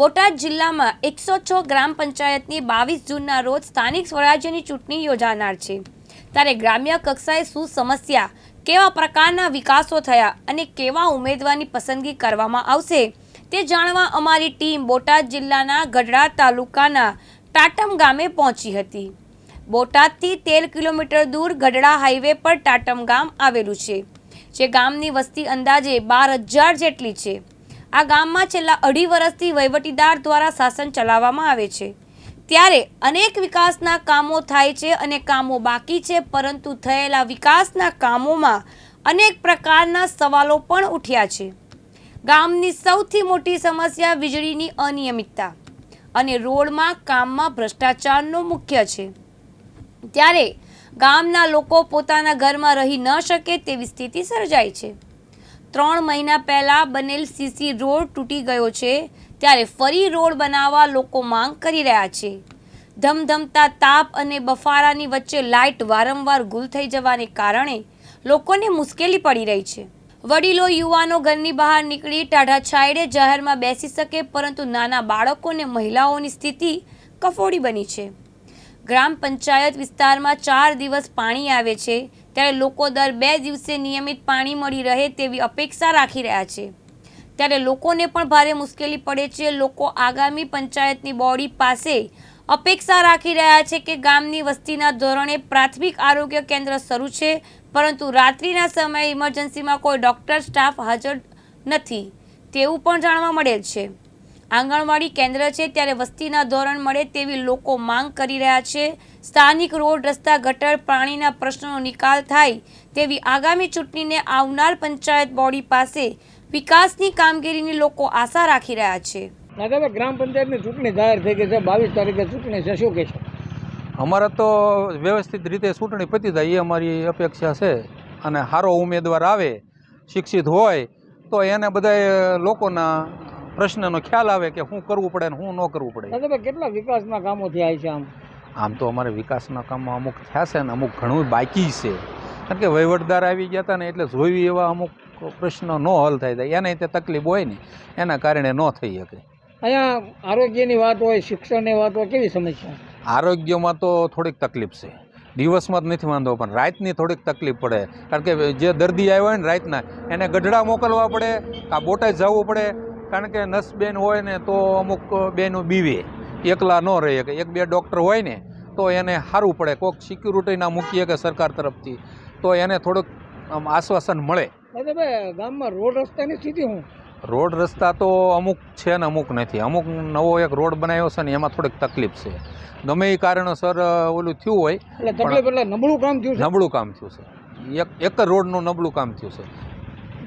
બોટાદ જિલ્લામાં 106 ગ્રામ પંચાયતની 22 જૂનના રોજ સ્થાનિક સ્વરાજ્યની ચૂંટણી યોજાનાર છે। ત્યારે ગ્રામ્ય કક્ષાએ શું સમસ્યા, કેવા પ્રકારના વિકાસો થયા અને કેવા ઉમેદવારની પસંદગી કરવામાં આવશે તે જાણવા અમારી ટીમ બોટાદ જિલ્લાના ગઢડા તાલુકાના ટાટમ ગામે પહોંચી હતી। બોટાદથી 13 કિલોમીટર દૂર ગઢડા હાઈવે પર ટાટમ ગામ આવેલું છે, જે ગામની વસ્તી અંદાજે 12,000 જેટલી છે। આ ગામમાં છેલ્લા 2.5 વર્ષથી વહીવટીદાર દ્વારા શાસન ચલાવવામાં આવે છે। ત્યારે અનેક વિકાસના કામો થાય છે અને કામો બાકી છે, પરંતુ થયેલા વિકાસના કામોમાં અનેક પ્રકારના સવાલો પણ ઉઠ્યા છે। ગામની સૌથી મોટી સમસ્યા વીજળીની અનિયમિતતા અને રોડમાં કામમાં ભ્રષ્ટાચારનો મુખ્ય છે। ત્યારે ગામના લોકો પોતાના ઘરમાં રહી ન શકે તેવી સ્થિતિ સર્જાઈ છે। 3 મહિના પહેલા બનેલ સીસી રોડ તૂટી ગયો છે, ત્યારે ફરી રોડ બનાવવા લોકો માંગ કરી રહ્યા છે। ધમધમતા તાપ અને બફારાની વચ્ચે લાઇટ વારંવાર ગુલ થઈ જવાને કારણે લોકોને મુશ્કેલી પડી રહી છે। વડીલો યુવાનો ઘરની બહાર નીકળી ટાઢા છાંયડે જાહેરમાં બેસી શકે, પરંતુ નાના બાળકો અને મહિલાઓની સ્થિતિ કફોડી બની છે। ગ્રામ પંચાયત વિસ્તારમાં 4 દિવસ પાણી આવે છે, ત્યારે લોકો દર 2 દિવસે નિયમિત પાણી મળી રહે તેવી અપેક્ષા રાખી રહ્યા છે। ત્યારે લોકોને પણ ભારે મુશ્કેલી પડે છે। લોકો આગામી પંચાયતની બોડી પાસે અપેક્ષા રાખી રહ્યા છે કે ગામની વસ્તીના ધોરણે પ્રાથમિક આરોગ્ય કેન્દ્ર શરૂ છે, પરંતુ રાત્રિના સમયે ઇમરજન્સીમાં કોઈ ડોક્ટર સ્ટાફ હાજર નથી તેવું પણ જાણવા મળેલ છે। આંગણવાડી કેન્દ્ર છે, ત્યારે વસ્તીના ધોરણ મળે તેવી લોકો માંગ કરી રહ્યા છે। સ્થાનિક રોડ, રસ્તા, ગટર, પાણીના પ્રશ્નોનો નિકાલ થાય તેવી આગામી ચૂંટણીને આવનાર પંચાયત બોડી પાસે વિકાસની કામગીરીની લોકો આશા રાખી રહ્યા છે। દાદા, ગ્રામ પંચાયતની ચૂંટણી જાહેર થઈ ગઈ છે, 22 તારીખે ચૂંટણી છે, શું કહેશો? અમારે તો વ્યવસ્થિત રીતે ચૂંટણી પતી જાય એ અમારી અપેક્ષા છે, અને સારો ઉમેદવાર આવે, શિક્ષિત હોય તો એને બધા લોકોના પ્રશ્નનો ખ્યાલ આવે કે શું કરવું પડે ને શું ન કરવું પડે। દાદા, કેટલા વિકાસના કામો થયા છે? આમ તો અમારે વિકાસના કામો અમુક થયા છે ને અમુક ઘણું બાકી છે, કારણ કે વહીવટદાર આવી ગયા હતા ને એટલે જોયું એવા અમુક પ્રશ્નો ન હલ થાય, એને તે તકલીફ હોય ને એના કારણે ન થઈ શકે। અહીંયા આરોગ્યની વાત હોય, શિક્ષણની વાત હોય, કેવી સમસ્યા? આરોગ્યમાં તો થોડીક તકલીફ છે, દિવસમાં જ નથી વાંધો, પણ રાતની થોડીક તકલીફ પડે, કારણ કે જે દર્દી આવ્યા હોય ને રાતના એને ગઢડા મોકલવા પડે, કાં બોટાદ જવું પડે, કારણ કે નસ બેન હોય ને તો અમુક બેનો બીવે, એકલા ન રહે કે 1-2 ડૉક્ટર હોય ને તો એને સારું પડે, કોઈક સિક્યુરિટીના મૂકીએ કે સરકાર તરફથી તો એને થોડુંક આશ્વાસન મળે। દાદાભાઈ, ગામમાં રોડ રસ્તાની સ્થિતિ શું? રોડ રસ્તા તો અમુક છે ને અમુક નથી। અમુક નવો એક રોડ બનાવ્યો છે ને એમાં થોડીક તકલીફ છે, ગમે એ કારણોસર ઓલું થયું હોય એટલે તકલીફ એટલે નબળું કામ થયું છે? નબળું કામ થયું છે, એક જ રોડનું નબળું કામ થયું છે।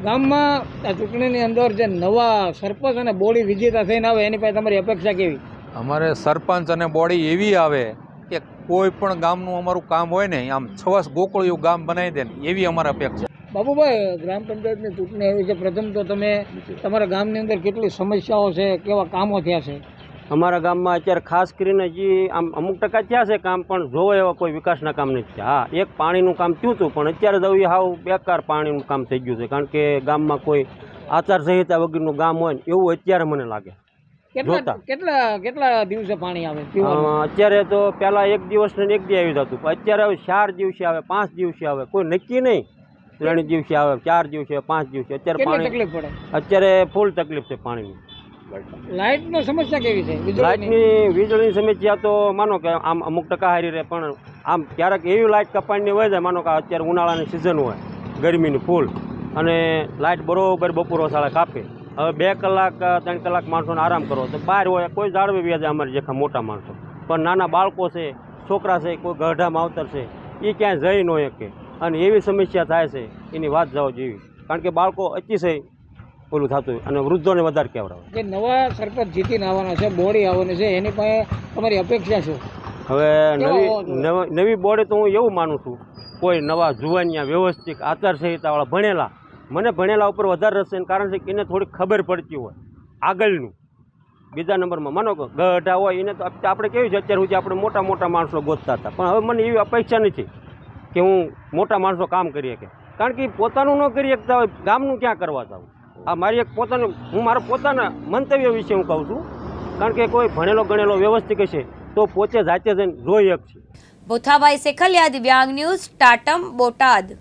ગામમાં આ ચૂંટણીની અંદર જે નવા સરપંચ અને બોડી વિજેતા થઈને આવે એની પાસે તમારી અપેક્ષા કેવી? અમારે સરપંચ અને બોડી એવી આવે કે કોઈ પણ ગામનું અમારું કામ હોય ને આમ છવસ ગોકળિયું ગામ બનાવી દે ને એવી અમારી અપેક્ષા। બાબુભાઈ, ગ્રામ પંચાયતની ચૂંટણી આવી છે, પ્રથમ તો તમે તમારા ગામની અંદર કેટલી સમસ્યાઓ છે, કેવા કામો થયા છે? અમારા ગામમાં અત્યારે ખાસ કરીને જે આમ અમુક ટકા થયા છે કામ, પણ જોવો એવા કોઈ વિકાસના કામ નથી થયા। હા, એક પાણીનું કામ થયું હતું, પણ અત્યારે તો એ હાવ બેકાર પાણીનું કામ થઈ ગયું છે, કારણ કે ગામમાં કોઈ આચારસંહિતા વગરનું ગામ હોય ને એવું અત્યારે મને લાગે। કેટલા દિવસે પાણી આવે? અત્યારે તો પહેલાં 1 દિવસ ને 1 દી આવી જતું, અત્યારે હવે 4 દિવસે આવે, 5 દિવસે આવે, કોઈ નક્કી નહીં, 3 દિવસે આવે, 4 દિવસે, 5 દિવસે। અત્યારે પાણી તકલીફ પડે? અત્યારે ફૂલ તકલીફ છે પાણીની। લાઇટની સમસ્યા કેવી છે? લાઇટની વીજળીની સમસ્યા તો માનો કે આમ અમુક ટકા હારી રહે, પણ આમ ક્યારેક એવી લાઇટ કપાણની હોય જાય, માનો કે અત્યારે ઉનાળાની સિઝન હોય, ગરમીની ફૂલ, અને લાઇટ બરોબર બપોરો સાડા કાપે, હવે 2 કલાક 3 કલાક માણસોને આરામ કરો તો બહાર હોય કોઈ જાળવી વ્યાજે અમારી જેખા મોટા માણસો, પણ નાના બાળકો છે, છોકરા છે, કોઈ ગઢા માવતર છે, એ ક્યાંય જઈ ન શકે, અને એવી સમસ્યા થાય છે એની વાત જવા જેવી, કારણ કે બાળકો અતિશય ઓલું થતું અને વૃદ્ધોને વધારે કહેવડાવે। જે નવા સરપંચ જીતીને આવવાના છે, બોડી આવવાની છે, એની પાસે તમારી અપેક્ષા શું? હવે નવી બોડી તો હું એવું માનું છું, કોઈ નવા જુવાનિયા વ્યવસ્થિત આચારસંહિતાવાળા ભણેલા, મને ભણેલા ઉપર વધારે રસ છે, કારણ છે કે એને થોડીક ખબર પડતી હોય આગળનું। બીજા નંબરમાં માનો કે ગઢા હોય એને તો આપણે કેવી છે અત્યાર સુધી આપણે મોટા માણસો ગોતતા હતા, પણ હવે મને એવી અપેક્ષા નથી કે હું મોટા માણસો કામ કરી શકે, કારણ કે પોતાનું ન કરી શકતા હોય ગામનું ક્યાં કરવા જાવ। આ મારી એક પોતાનું, હું મારા પોતાના મંતવ્ય વિશે હું કહું છું કારણ કે કોઈ ભણેલો ગણેલો વ્યવસ્થિત હશે તો પોતે જાતે જઈને જોઈ શકશે. ભોથાભાઈ સેખલિયા, દિવ્યાંગ ન્યૂઝ, ટાટમ, બોટાદ.